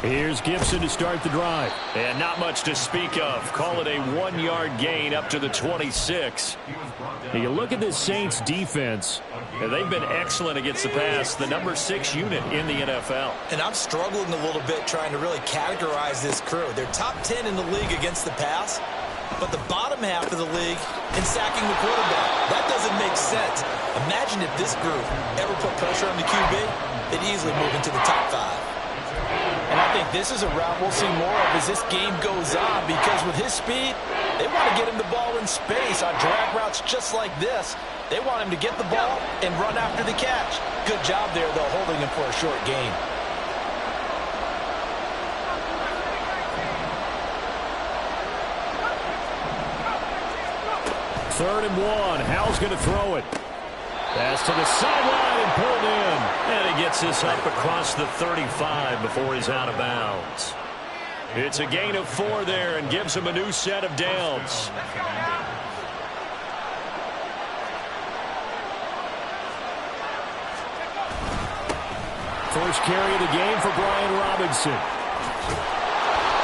Here's Gibson to start the drive. And not much to speak of. Call it a 1-yard gain up to the 26. Now you look at this Saints defense. And they've been excellent against the pass, the number 6 unit in the NFL. And I'm struggling a little bit trying to really categorize this crew. They're top 10 in the league against the pass, but the bottom half of the league in sacking the quarterback. That doesn't make sense. Imagine if this group ever put pressure on the QB, they'd easily move into the top 5. And I think this is a route we'll see more of as this game goes on, because with his speed, they want to get him the ball in space on drag routes just like this. They want him to get the ball and run after the catch. Good job there, though, holding him for a short gain. Third and 1. Howell's going to throw it. Pass to the sideline and pulled in. And he gets this up across the 35 before he's out of bounds. It's a gain of 4 there and gives him a new set of downs. First carry of the game for Brian Robinson.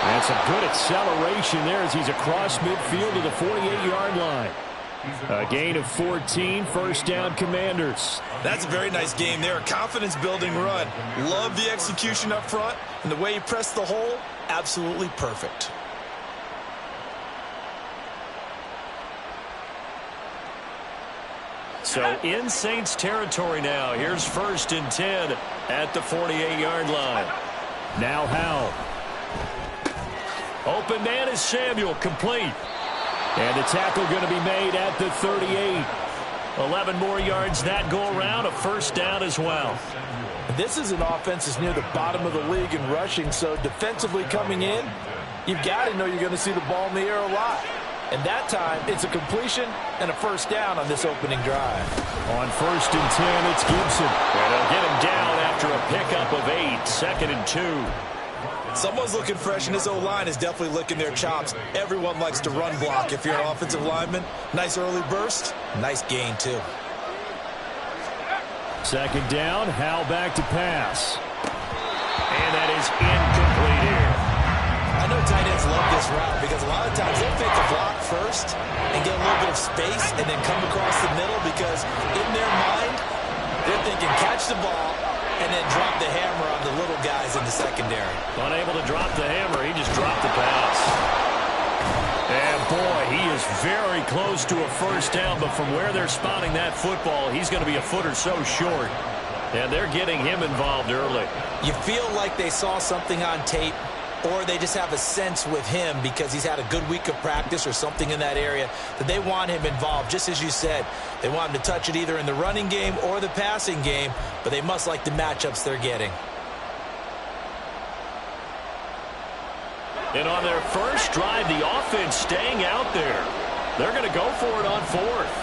And some good acceleration there as he's across midfield to the 48-yard line. A gain of 14, first down Commanders. That's a very nice game there. Confidence-building run. Love the execution up front. And the way he pressed the hole, absolutely perfect. So in Saints territory now. Here's 1st and 10 at the 48-yard line. Now Howell. Open man is Samuel, complete. And the tackle going to be made at the 38. 11 more yards that go around, a first down as well. This is an offense that's near the bottom of the league in rushing, so defensively coming in, you've got to know you're going to see the ball in the air a lot. And that time, it's a completion and a first down on this opening drive. On 1st and 10, it's Gibson. And they'll get him down after a pickup of 8, 2nd and 2. Someone's looking fresh, and this O-line is definitely licking their chops. Everyone likes to run block. If you're an offensive lineman, nice early burst, nice gain, too. 2nd down, Howell back to pass. And that is incomplete here. I know tight ends love this route because a lot of times they'll fake the block first and get a little bit of space and then come across the middle because in their mind, they're thinking catch the ball and then drop the hammer on the little guys in the secondary. Unable to drop the hammer, he just dropped the pass. And boy, he is very close to a first down, but from where they're spotting that football, he's going to be a foot or so short. And they're getting him involved early. You feel like they saw something on tape, or they just have a sense with him because he's had a good week of practice or something in that area that they want him involved. Just as you said, they want him to touch it either in the running game or the passing game, but they must like the matchups they're getting. And on their first drive, the offense staying out there. They're going to go for it on 4th.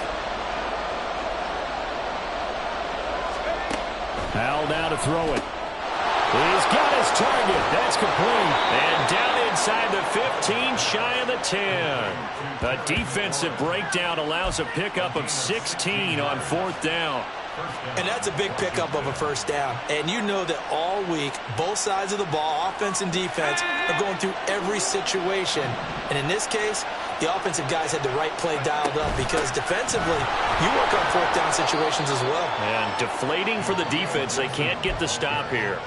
Howell now to throw it. He's got his target. That's complete. And down inside the 15, shy of the 10. A defensive breakdown allows a pickup of 16 on 4th down. And that's a big pickup of a first down. And you know that all week, both sides of the ball, offense and defense, are going through every situation. And in this case, the offensive guys had the right play dialed up because defensively, you work on 4th down situations as well. And deflating for the defense. They can't get the stop here.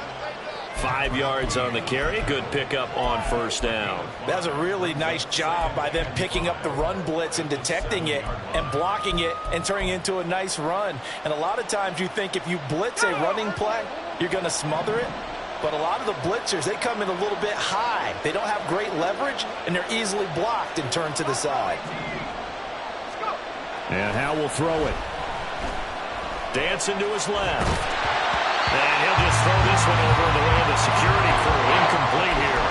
5 yards on the carry. Good pickup on 1st down. That's a really nice job by them picking up the run blitz and detecting it and blocking it and turning it into a nice run. And a lot of times you think if you blitz a running play, you're going to smother it. But a lot of the blitzers, they come in a little bit high. They don't have great leverage, and they're easily blocked and turned to the side. And Howell will throw it. Dancing to his left. And he'll just throw this one over in the way of the security crew. Incomplete here.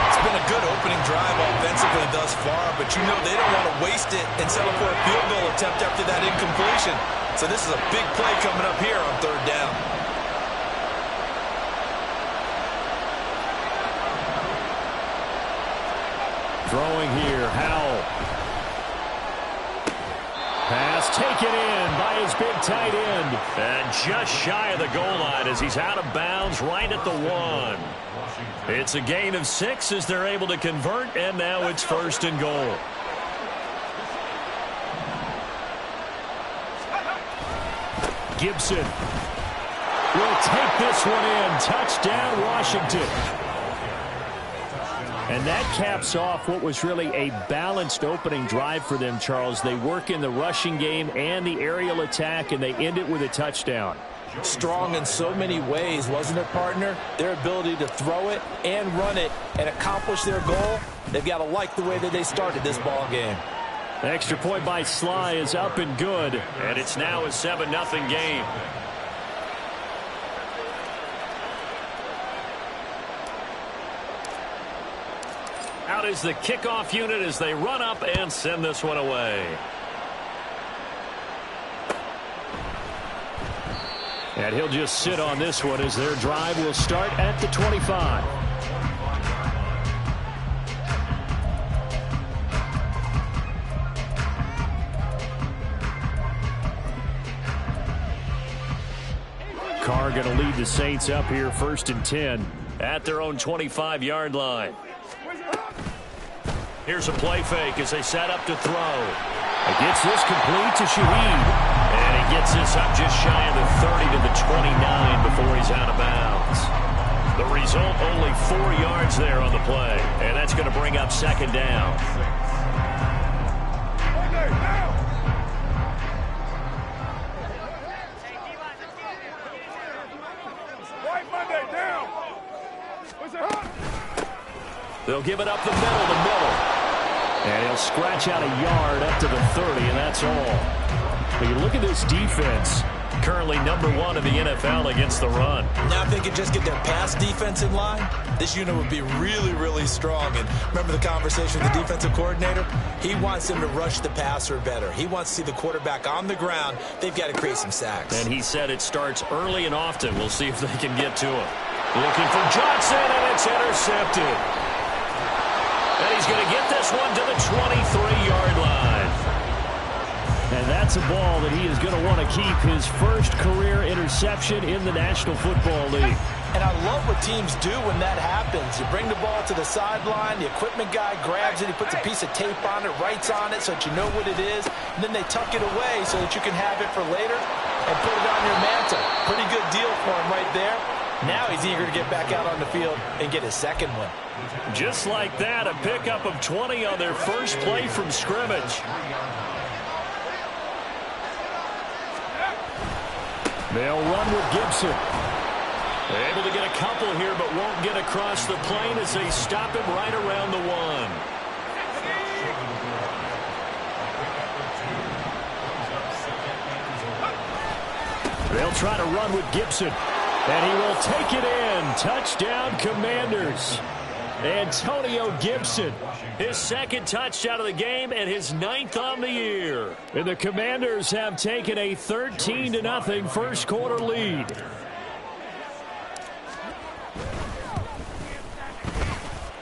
It's been a good opening drive offensively thus far, but you know they don't want to waste it and settle for a field goal attempt after that incompletion. So this is a big play coming up here on 3rd down. Throwing here, Howell. Pass taken in by his big tight end. And just shy of the goal line as he's out of bounds right at the 1. It's a gain of 6 as they're able to convert, and now it's 1st and goal. Gibson will take this one in. Touchdown, Washington. And that caps off what was really a balanced opening drive for them, Charles. They work in the rushing game and the aerial attack, and they end it with a touchdown. Strong in so many ways, wasn't it, partner? Their ability to throw it and run it and accomplish their goal, they've got to like the way that they started this ball game. The extra point by Sly is up and good. And it's now a 7-0 game. Out is the kickoff unit as they run up and send this one away. And he'll just sit on this one as their drive will start at the 25. Carr going to lead the Saints up here 1st and 10. At their own 25-yard line. Here's a play fake as they set up to throw. It gets this complete to Shaheed. And he gets this up just shy of the 30 to the 29 before he's out of bounds. The result, only 4 yards there on the play. And that's going to bring up 2nd down. They'll give it up the middle. And he'll scratch out a yard up to the 30, and that's all. But you look at this defense. Currently number 1 in the NFL against the run. Now if they could just get their pass defense in line, this unit would be really, really strong. And remember the conversation with the defensive coordinator? He wants them to rush the passer better. He wants to see the quarterback on the ground. They've got to create some sacks. And he said it starts early and often. We'll see if they can get to him. Looking for Johnson, and it's intercepted. And he's going to get this one to the 23-yard line. And that's a ball that he is going to want to keep, his first career interception in the National Football League. And I love what teams do when that happens. You bring the ball to the sideline, the equipment guy grabs it, he puts a piece of tape on it, writes on it so that you know what it is, and then they tuck it away so that you can have it for later and put it on your mantle. Pretty good deal for him right there. Now he's eager to get back out on the field and get his second one. Just like that, a pickup of 20 on their first play from scrimmage. They'll run with Gibson. They're able to get a couple here, but won't get across the plane as they stop him right around the 1. They'll try to run with Gibson. And he will take it in. Touchdown, Commanders. Antonio Gibson. His 2nd touchdown of the game and his 9th on the year. And the Commanders have taken a 13-0 first quarter lead.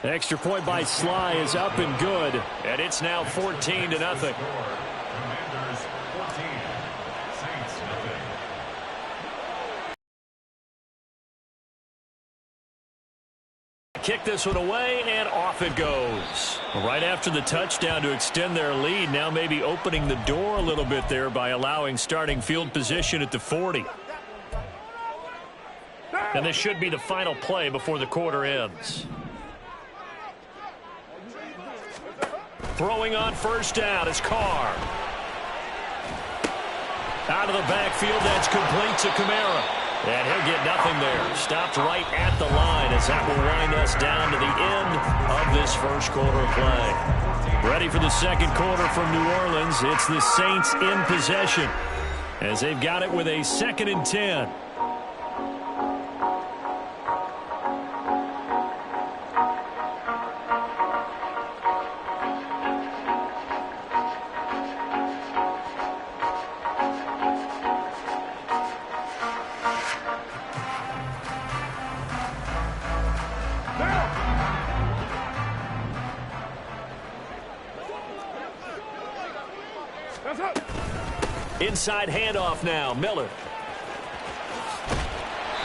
The extra point by Sly is up and good. And it's now 14-0. Kick this one away, and off it goes. Right after the touchdown to extend their lead, now maybe opening the door a little bit there by allowing starting field position at the 40. And this should be the final play before the quarter ends. Throwing on first down is Carr. Out of the backfield, that's complete to Kamara. And he'll get nothing there. Stopped right at the line as that will wind us down to the end of this first quarter of play. Ready for the second quarter from New Orleans. It's the Saints in possession as they've got it with a 2nd and 10. Inside handoff now, Miller.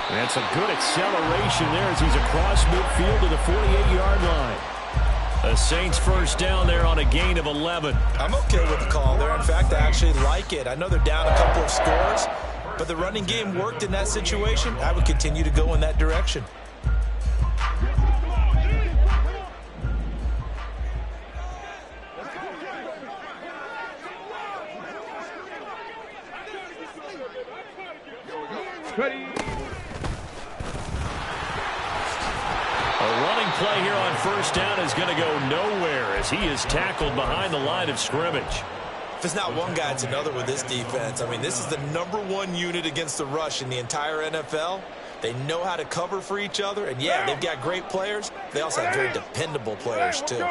That's a good acceleration there as he's across midfield to the 48-yard line. The Saints first down there on a gain of 11. I'm okay with the call there. In fact, I actually like it. I know they're down a couple of scores, but the running game worked in that situation. I would continue to go in that direction. Ready. A running play here on first down is going to go nowhere as he is tackled behind the line of scrimmage. If it's not one guy, it's another with this defense. I mean, this is the #1 unit against the rush in the entire NFL. They know how to cover for each other, and yeah, they've got great players. They also have very dependable players, too.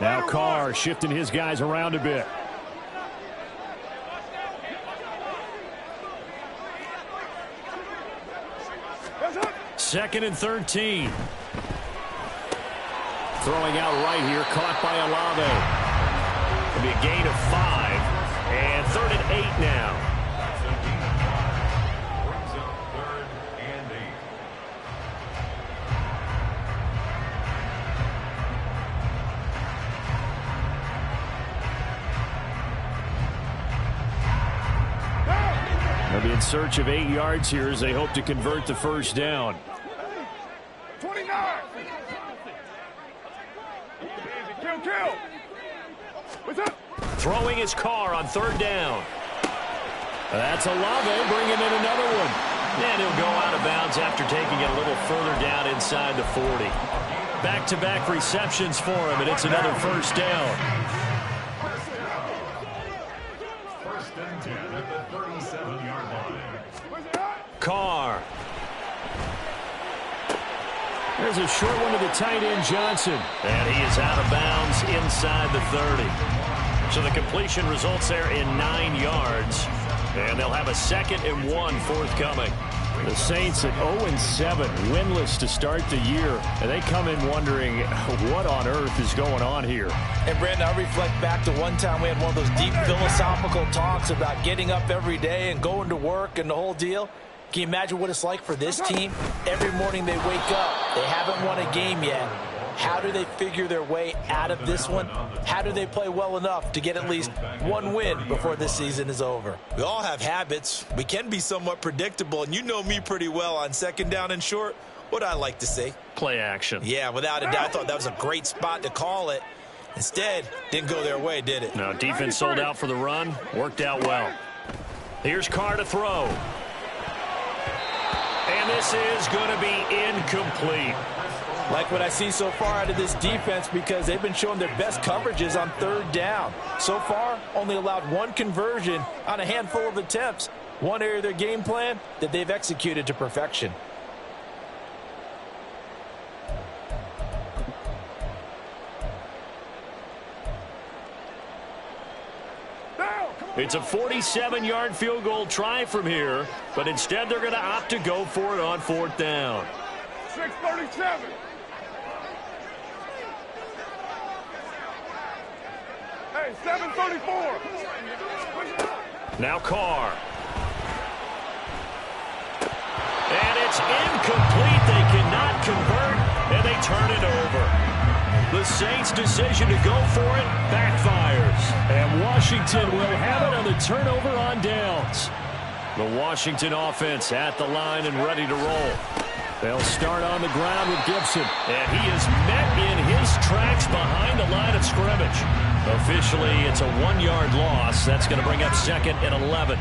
Now Carr shifting his guys around a bit. Second and 13. Throwing out right here, caught by Olave. It'll be a gain of 5, and 3rd and 8 now. They'll be in search of 8 yards here as they hope to convert the first down. 29. Kill. What's up? Throwing his car on 3rd down. That's Olave bringing in another one. And he'll go out of bounds after taking it a little further down inside the 40. Back-to-back receptions for him, and it's another first down. First and 10 at the 37-yard line. Carr. There's a short one to the tight end, Johnson. And he is out of bounds inside the 30. So the completion results there in 9 yards. And they'll have a 2nd and 1 forthcoming. The Saints at 0-7, winless to start the year. And they come in wondering what on earth is going on here. And, Brandon, I reflect back to one time we had one of those deep philosophical talks about getting up every day and going to work and the whole deal. Can you imagine what it's like for this team? Every morning they wake up. They haven't won a game yet. How do they figure their way out of this one? How do they play well enough to get at least one win before this season is over? We all have habits. We can be somewhat predictable, and you know me pretty well on 2nd down and short. What I like to say? Play action. Yeah, without a doubt. I thought that was a great spot to call it. Instead, didn't go their way, did it? No, defense sold out for the run. Worked out well. Here's Carr to throw. And this is going to be incomplete. Like what I see so far out of this defense because they've been showing their best coverages on 3rd down. So far, only allowed 1 conversion on a handful of attempts. One area of their game plan that they've executed to perfection. It's a 47-yard field goal try from here, but instead they're going to opt to go for it on 4th down. 6:37. Hey, 7:34. Now Carr. And it's incomplete. They cannot convert, and they turn it over. The Saints' decision to go for it backfires. And Washington will have it on the turnover on downs. The Washington offense at the line and ready to roll. They'll start on the ground with Gibson. And he is met in his tracks behind the line of scrimmage. Officially, it's a 1-yard loss. That's going to bring up 2nd and 11.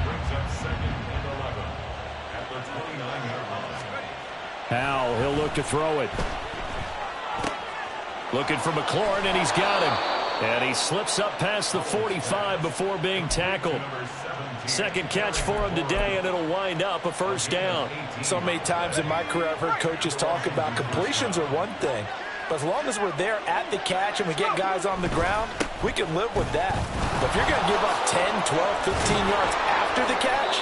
Howell, he'll look to throw it. Looking for McLaurin, and he's got him. And he slips up past the 45 before being tackled. 2nd catch for him today, and it'll wind up a first down. So many times in my career I've heard coaches talk about completions are one thing. But as long as we're there at the catch and we get guys on the ground, we can live with that. But if you're going to give up 10, 12, 15 yards after the catch,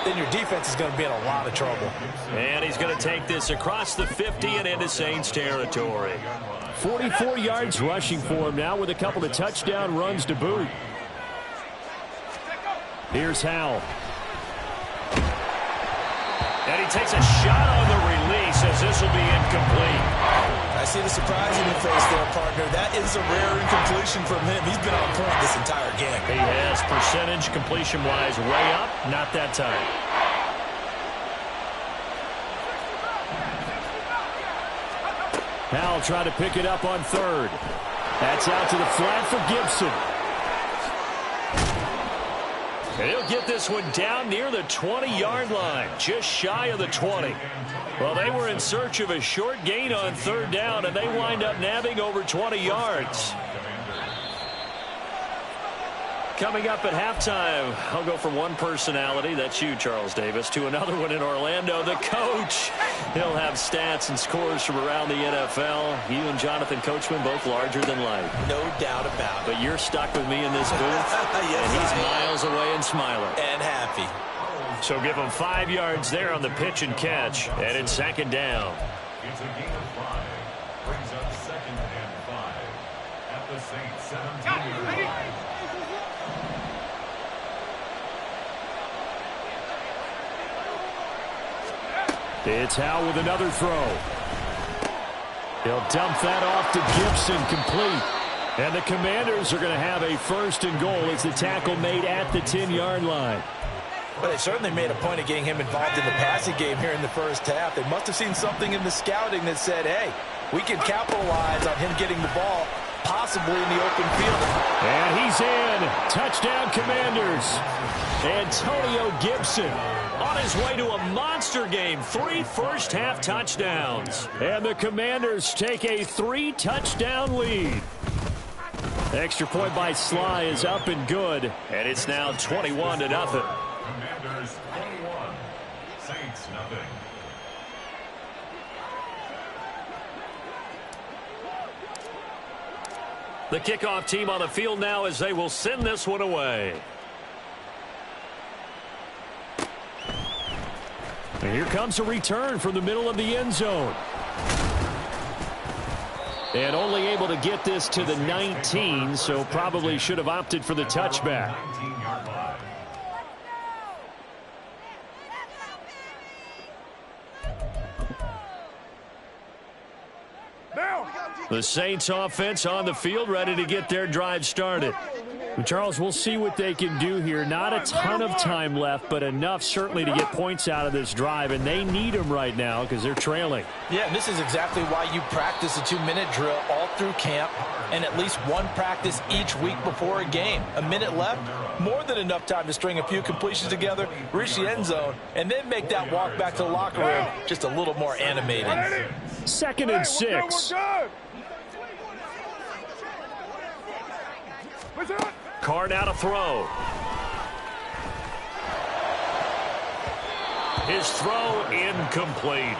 then your defense is going to be in a lot of trouble. And he's going to take this across the 50 and into Saints territory. 44 yards rushing for him now with a couple of touchdown runs to boot. Here's Howell. And he takes a shot on the release as this will be incomplete. I see the surprise in your face there, partner. That is a rare incompletion from him. He's been on point this entire game. He has percentage completion-wise way up, not that time. Howell trying to pick it up on third. That's out to the flat for Gibson. And he'll get this one down near the 20-yard line, just shy of the 20. Well, they were in search of a short gain on third down, and they wind up nabbing over 20 yards. Coming up at halftime, I'll go from one personality, that's you, Charles Davis, to another one in Orlando, the coach. He'll have stats and scores from around the NFL. You and Jonathan Coachman, both larger than life. No doubt about it. But you're stuck with me in this booth, yes, and he's miles away and smiling. And happy. So give him 5 yards there on the pitch and catch, and it's second down. It's a gain of 5. Brings up 2nd and 5 at the Saints 17-yard line. It's Howell with another throw. He'll dump that off to Gibson, complete. And the Commanders are going to have a 1st and goal as the tackle made at the 10-yard line. But they certainly made a point of getting him involved in the passing game here in the first half. They must have seen something in the scouting that said, hey, we can capitalize on him getting the ball, possibly in the open field. And he's in. Touchdown, Commanders. Antonio Gibson on his way to a monster game. 3 first-half touchdowns. And the Commanders take a 3-touchdown lead. Extra point by Sly is up and good. And it's now 21-0. Commanders 21, Saints nothing. The kickoff team on the field now as they will send this one away. And here comes a return from the middle of the end zone. And only able to get this to the 19, so probably should have opted for the touchback. 19-yard line. The Saints offense on the field, ready to get their drive started. Charles, we'll see what they can do here. Not a ton of time left, but enough certainly to get points out of this drive, and they need them right now because they're trailing. Yeah, and this is exactly why you practice a 2-minute drill all through camp and at least one practice each week before a game. A minute left, more than enough time to string a few completions together, reach the end zone, and then make that walk back to the locker room just a little more animated. 2nd and 6. Carr now to throw. His throw incomplete.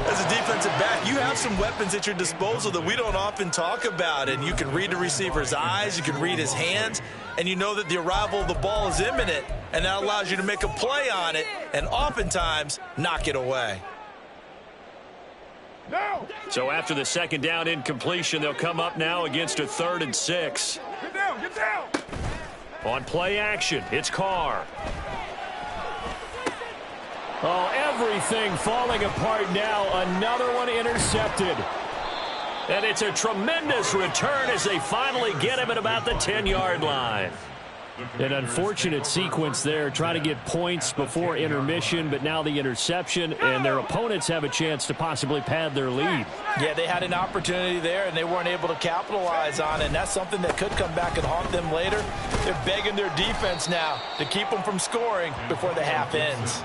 As a defensive back, you have some weapons at your disposal that we don't often talk about. And you can read the receiver's eyes, you can read his hands, and you know that the arrival of the ball is imminent. And that allows you to make a play on it and oftentimes knock it away. So after the 2nd down incompletion, they'll come up now against a 3rd and 6. Get down, get down. On play action, it's Carr. Oh, everything falling apart now. Another one intercepted. And it's a tremendous return as they finally get him at about the 10-yard line. An unfortunate sequence there, trying to get points before intermission, but now the interception, and their opponents have a chance to possibly pad their lead. Yeah, they had an opportunity there, and they weren't able to capitalize on it, and that's something that could come back and haunt them later. They're begging their defense now to keep them from scoring before the half ends.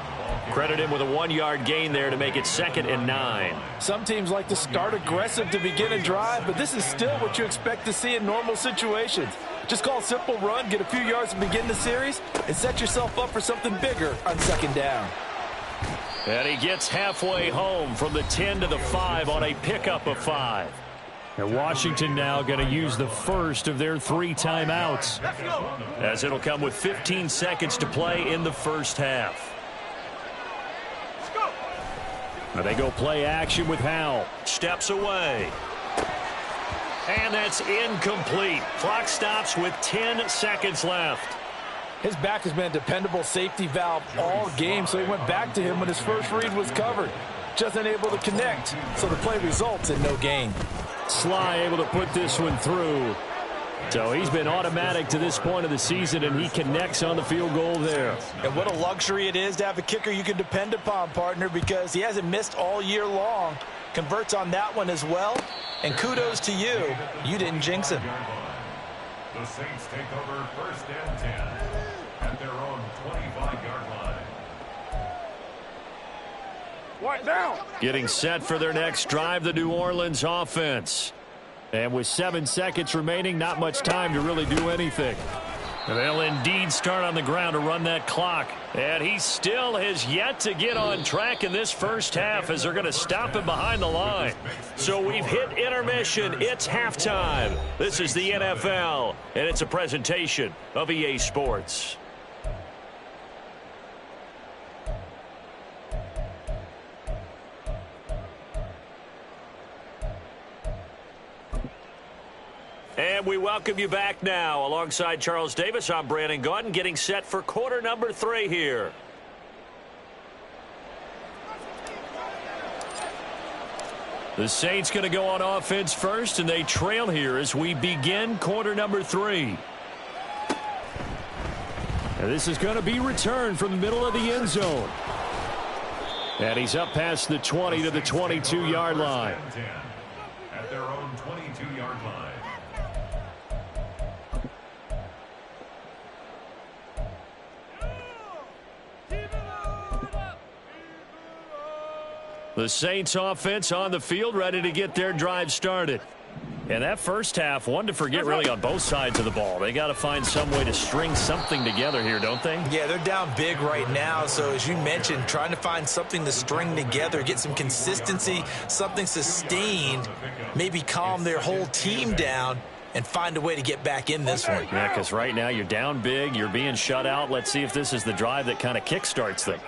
Credit him with a 1-yard gain there to make it 2nd and 9. Some teams like to start aggressive to begin a drive, but this is still what you expect to see in normal situations. Just call a simple run, get a few yards to begin the series, and set yourself up for something bigger on 2nd down. And he gets halfway home from the 10 to the 5 on a pickup of 5. And Washington now going to use the first of their 3 timeouts. As it'll come with 15 seconds to play in the first half. Now they go play action with Howell. Steps away. And that's incomplete. Clock stops with 10 seconds left. His back has been a dependable safety valve all game, so he went back to him when his first read was covered. Just unable to connect, so the play results in no gain. Sly able to put this one through. So he's been automatic to this point of the season, and he connects on the field goal there. And what a luxury it is to have a kicker you can depend upon, partner, because he hasn't missed all year long. Converts on that one as well. And kudos to you. You didn't jinx him. The Saints take over 1st and 10 at their own 25-yard line. Getting set for their next drive, the New Orleans offense. And with 7 seconds remaining, not much time to really do anything. And they'll indeed start on the ground to run that clock. And he still has yet to get on track in this first half as they're going to stop him behind the line. So we've hit intermission. It's halftime. This is the NFL, and it's a presentation of EA Sports. And we welcome you back now. Alongside Charles Davis, I'm Brandon Gaudin, getting set for quarter number 3 here. The Saints going to go on offense first, and they trail here as we begin quarter number 3. And this is going to be returned from the middle of the end zone. And he's up past the 20 to the 22-yard line. At their own 22-yard line. The Saints offense on the field, ready to get their drive started. And that first half, one to forget really on both sides of the ball. They got to find some way to string something together here, don't they? Yeah, they're down big right now. So as you mentioned, trying to find something to string together, get some consistency, something sustained, maybe calm their whole team down and find a way to get back in this one. Yeah, because right now you're down big, you're being shut out. Let's see if this is the drive that kind of kickstarts them.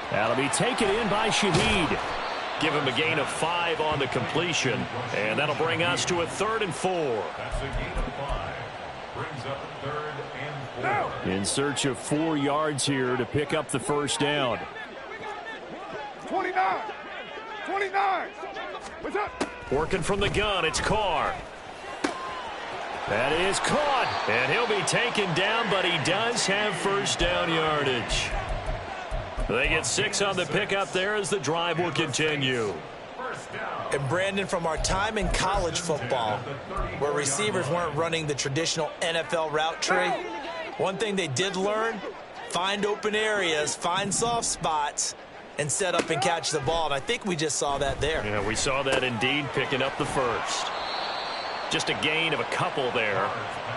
That'll be taken in by Shaheed. Give him a gain of 5 on the completion, and that'll bring us to a 3rd and 4. That's a gain of 5. Brings up 3rd and 4. In search of 4 yards here to pick up the first down. 29. What's up? Working from the gun, it's Carr. That is caught. And he'll be taken down, but he does have first down yardage. They get 6 on the pickup there as the drive will continue. And Brandon, from our time in college football, where receivers weren't running the traditional NFL route tree, one thing they did learn, find open areas, find soft spots, and set up and catch the ball. And I think we just saw that there. Yeah, we saw that indeed, picking up the first. Just a gain of a couple there,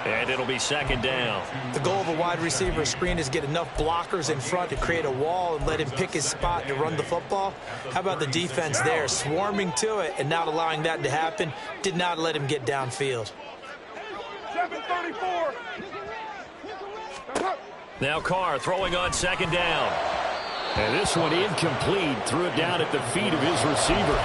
and it'll be 2nd down. The goal of a wide receiver screen is get enough blockers in front to create a wall and let him pick his spot to run the football. How about the defense there, swarming to it and not allowing that to happen? Did not let him get downfield. 7:34. Now Carr throwing on 2nd down. And this one incomplete. Threw it down at the feet of his receiver.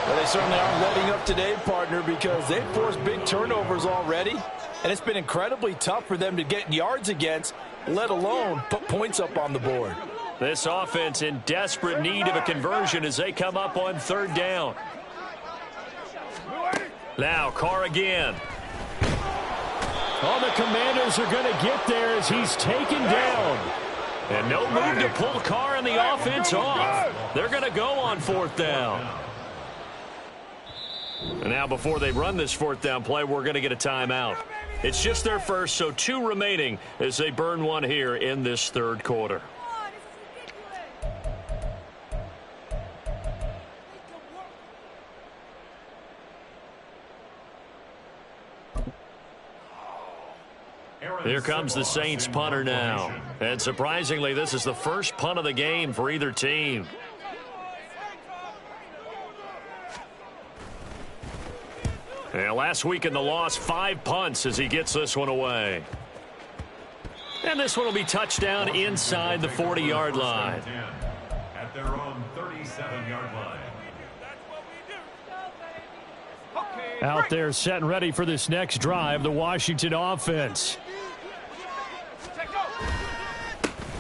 Well, they certainly aren't letting up today, partner, because they've forced big turnovers already. And it's been incredibly tough for them to get yards against, let alone put points up on the board. This offense in desperate need of a conversion as they come up on 3rd down. Now Carr again. Oh, the Commanders are going to get there as he's taken down. And no move to pull Carr and the offense off. They're going to go on 4th down. And now before they run this 4th down play, we're going to get a timeout. It's just their first, so 2 remaining as they burn one here in this 3rd quarter. Here comes the Saints punter now. And surprisingly, this is the first punt of the game for either team. And last week in the loss, 5 punts as he gets this one away. And this one will be touchdown inside the 40-yard line. At their own 37-yard line. Out there set and ready for this next drive, the Washington offense.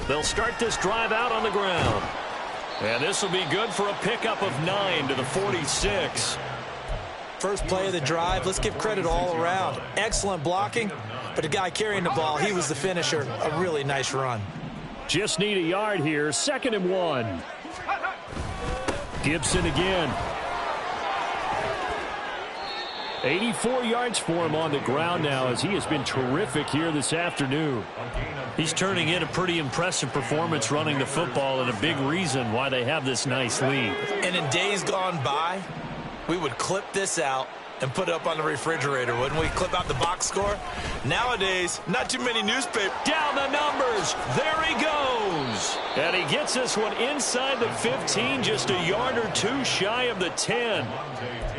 They'll start this drive out on the ground. And this will be good for a pickup of 9 to the 46. First play of the drive, let's give credit all around. Excellent blocking, but the guy carrying the ball, he was the finisher. A really nice run. Just need a yard here, 2nd and 1. Gibson again. 84 yards for him on the ground now as he has been terrific here this afternoon. He's turning in a pretty impressive performance running the football and a big reason why they have this nice lead. And in days gone by, we would clip this out and put it up on the refrigerator, wouldn't we? Clip out the box score. Nowadays, not too many newspapers. Down the numbers. There he goes. And he gets this one inside the 15, just a yard or two shy of the 10.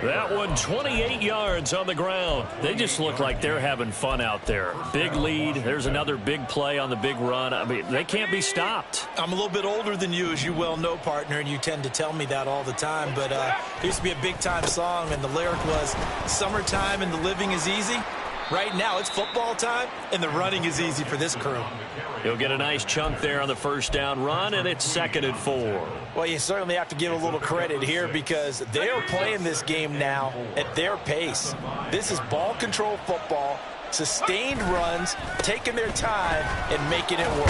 That one 28 yards on the ground. They just look like they're having fun out there. Big lead. There's another big play on the big run. I mean, they can't be stopped. I'm a little bit older than you, as you well know, partner, and you tend to tell me that all the time. But there used to be a big-time song, and the lyric was, "Summertime and the living is easy." Right now, it's football time, and the running is easy for this crew. He'll get a nice chunk there on the first down run, and it's 2nd and 4. Well, you certainly have to give a little credit here because they are playing this game now at their pace. This is ball control football, sustained runs, taking their time, and making it work.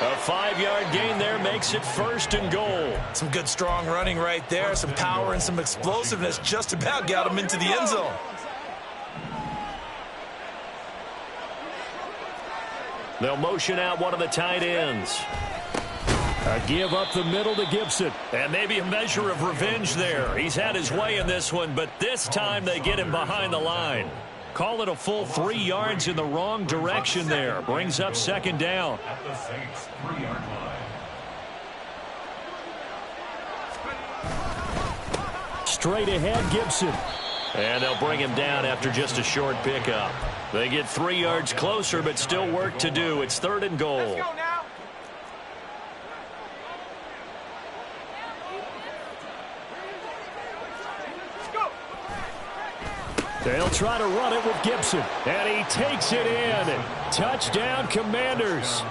A 5-yard gain there makes it 1st and goal. Some good, strong running right there, some power and some explosiveness just about got him into the end zone. They'll motion out one of the tight ends. A give up the middle to Gibson. And maybe a measure of revenge there. He's had his way in this one, but this time they get him behind the line. Call it a full 3 yards in the wrong direction there. Brings up 2nd down. At the Saints' 3-yard line. Straight ahead, Gibson. And they'll bring him down after just a short pickup. They get 3 yards closer, but still work to do. It's 3rd and goal. They'll try to run it with Gibson. And he takes it in. Touchdown, Commanders.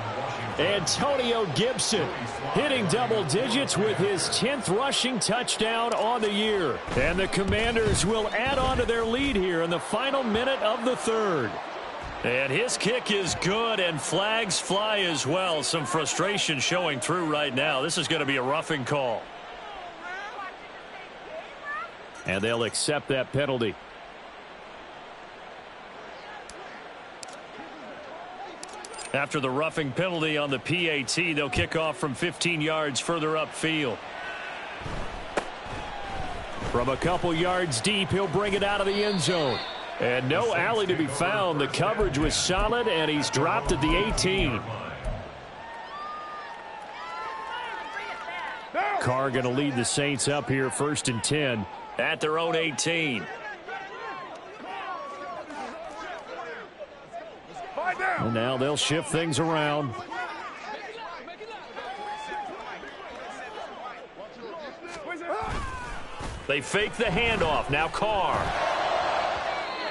Antonio Gibson hitting double digits with his 10th rushing touchdown on the year. And the Commanders will add on to their lead here in the final minute of the 3rd. And his kick is good, and flags fly as well. Some frustration showing through right now. This is going to be a roughing call. And they'll accept that penalty. After the roughing penalty on the PAT, they'll kick off from 15 yards further upfield. From a couple yards deep, he'll bring it out of the end zone. And no alley to be found. The coverage was solid, and he's dropped at the 18. Carr going to lead the Saints up here, 1st and 10. At their own 18. And now they'll shift things around. They fake the handoff. Now Carr.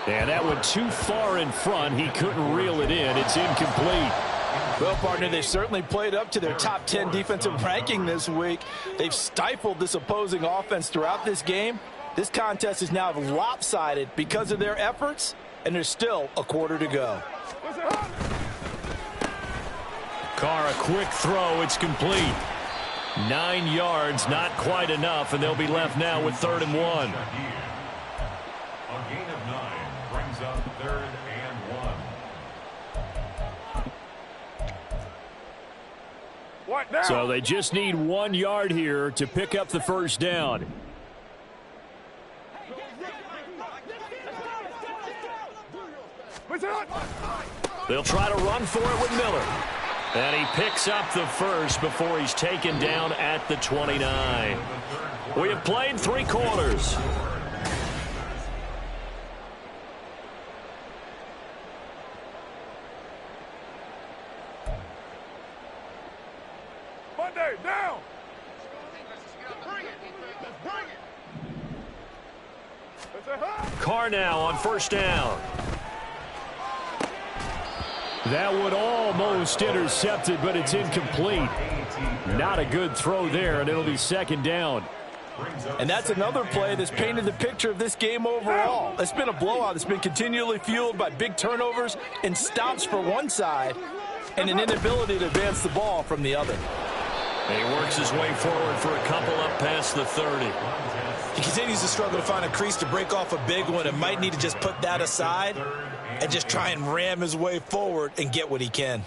And that went too far in front. He couldn't reel it in. It's incomplete. Well, partner, they've certainly played up to their top 10 defensive ranking this week. They've stifled this opposing offense throughout this game. This contest is now lopsided because of their efforts, and there's still a quarter to go. Carr, a quick throw. It's complete. 9 yards, not quite enough, and they'll be left now with 3rd and 1. A gain of 9 brings up 3rd and 1. So they just need 1 yard here to pick up the first down. They'll try to run for it with Miller. And he picks up the first before he's taken down at the 29. We have played 3 quarters. Down. Carr now on first down. That would almost intercepted, but it's incomplete. Not a good throw there, and it'll be second down. And that's another play that's painted the picture of this game overall. It's been a blowout. It's been continually fueled by big turnovers and stops for one side and an inability to advance the ball from the other. He works his way forward for a couple up past the 30. He continues to struggle to find a crease to break off a big one and might need to just put that aside and just try and ram his way forward and get what he can.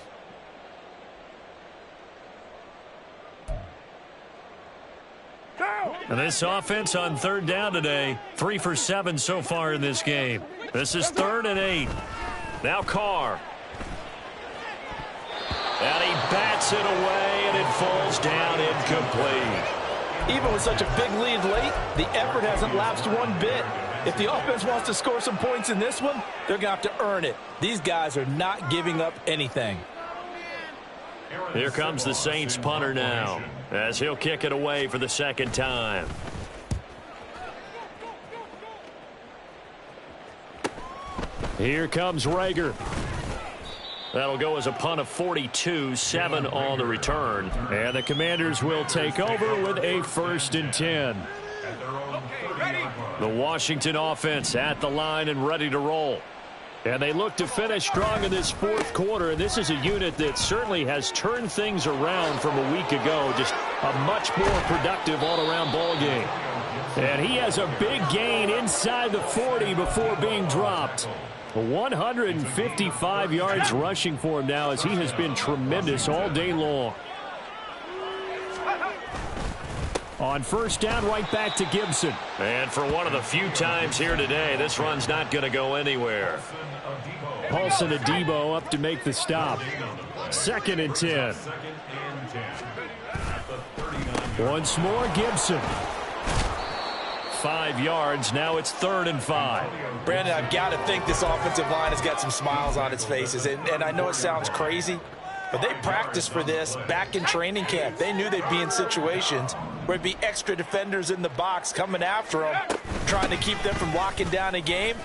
And this offense on third down today, 3 for 7 so far in this game. This is 3rd and 8. Now Carr. And he bats it away, and it falls down incomplete. Even with such a big lead late, the effort hasn't lapsed one bit. If the offense wants to score some points in this one, they're going to have to earn it. These guys are not giving up anything. Here comes the Saints punter now, as he'll kick it away for the second time. Here comes Rager. That'll go as a punt of 42, 7 on the return. And the Commanders will take over with a 1st and 10. The Washington offense at the line and ready to roll. And they look to finish strong in this 4th quarter. And this is a unit that certainly has turned things around from a week ago. Just a much more productive all-around ball game. And he has a big gain inside the 40 before being dropped. 155 yards rushing for him now, as he has been tremendous all day long. On first down, right back to Gibson. And for one of the few times here today, this run's not going to go anywhere. Paulson Adebo up to make the stop. 2nd and 10. Once more, Gibson. 5 yards. Now it's 3rd and 5. Brandon, I've got to think this offensive line has got some smiles on its faces. And I know it sounds crazy, but they practiced for this back in training camp. They knew they'd be in situations where it'd be extra defenders in the box coming after them, trying to keep them from locking down a game.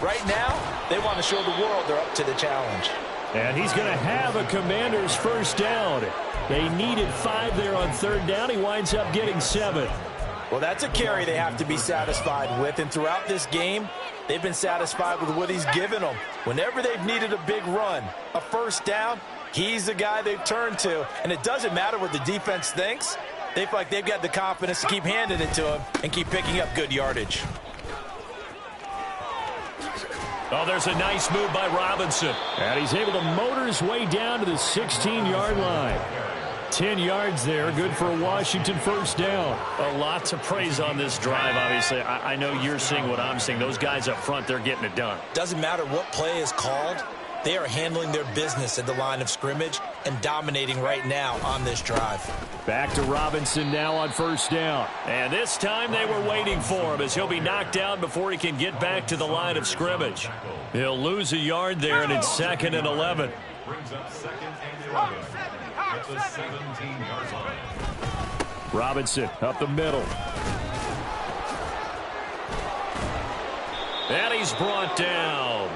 Right now, they want to show the world they're up to the challenge. And he's going to have a Commander's first down. They needed 5 there on 3rd down. He winds up getting 7. Well, that's a carry they have to be satisfied with. And throughout this game, they've been satisfied with what he's given them. Whenever they've needed a big run, a first down, he's the guy they've turned to. And it doesn't matter what the defense thinks. They feel like they've got the confidence to keep handing it to him and keep picking up good yardage. Oh, there's a nice move by Robinson. And he's able to motor his way down to the 16-yard line. 10 yards there, good for a Washington first down. A lot to praise on this drive, obviously. I know you're seeing what I'm seeing. Those guys up front, they're getting it done. Doesn't matter what play is called. They are handling their business at the line of scrimmage and dominating right now on this drive. Back to Robinson now on first down. And this time they were waiting for him, as he'll be knocked down before he can get back to the line of scrimmage. He'll lose a yard there, and it's 2nd and 11. Brings up 2nd and 11 at the 17-yard line. Robinson up the middle. And he's brought down.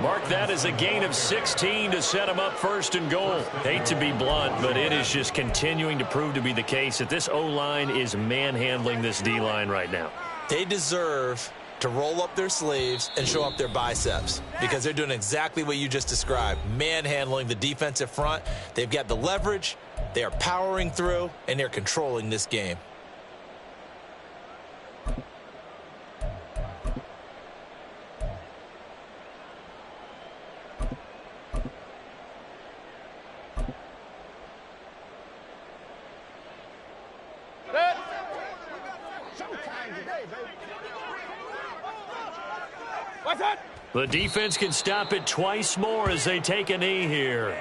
Mark that as a gain of 16 to set him up 1st and goal. Hate to be blunt, but it is just continuing to prove to be the case that this O-line is manhandling this D-line right now. They deserve to roll up their sleeves and show up their biceps, because they're doing exactly what you just described, manhandling the defensive front. They've got the leverage, they are powering through, and they're controlling this game. The defense can stop it twice more as they take a knee here.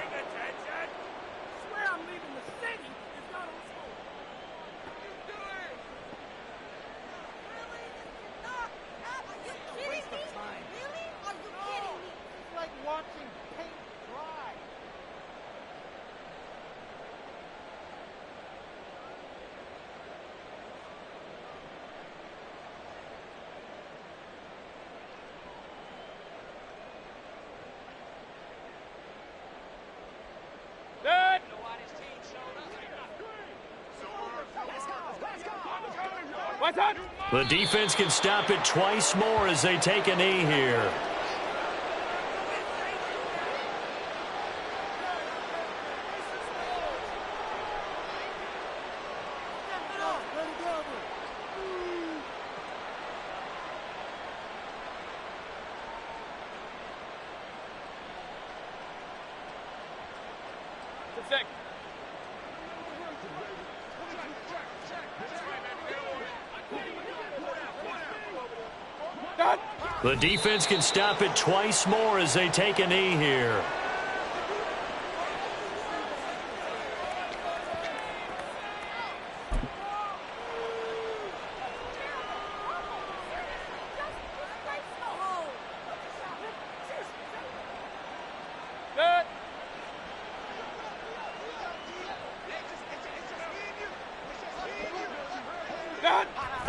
The defense can stop it twice more as they take a knee here. The defense can stop it twice more as they take a knee here.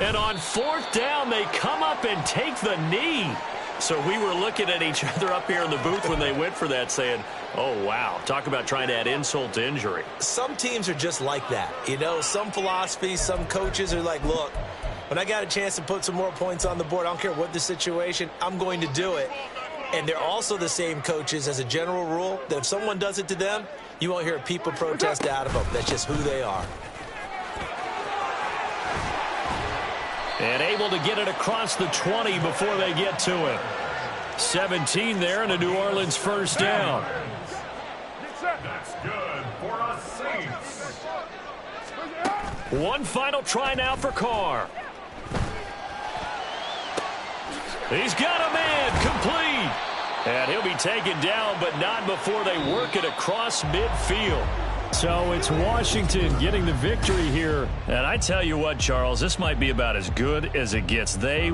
And on fourth down, they come up and take the knee. So we were looking at each other up here in the booth when they went for that saying, oh, wow, talk about trying to add insult to injury. Some teams are just like that. You know, some philosophies, some coaches are like, look, when I got a chance to put some more points on the board, I don't care what the situation, I'm going to do it. And they're also the same coaches as a general rule that if someone does it to them, you won't hear people protest out of them. That's just who they are. And able to get it across the 20 before they get to it. 17 there and a New Orleans first down. That's good for a Saints. One final try now for Carr. He's got a man complete. And he'll be taken down, but not before they work it across midfield. So it's Washington getting the victory here. And I tell you what, Charles, this might be about as good as it gets. They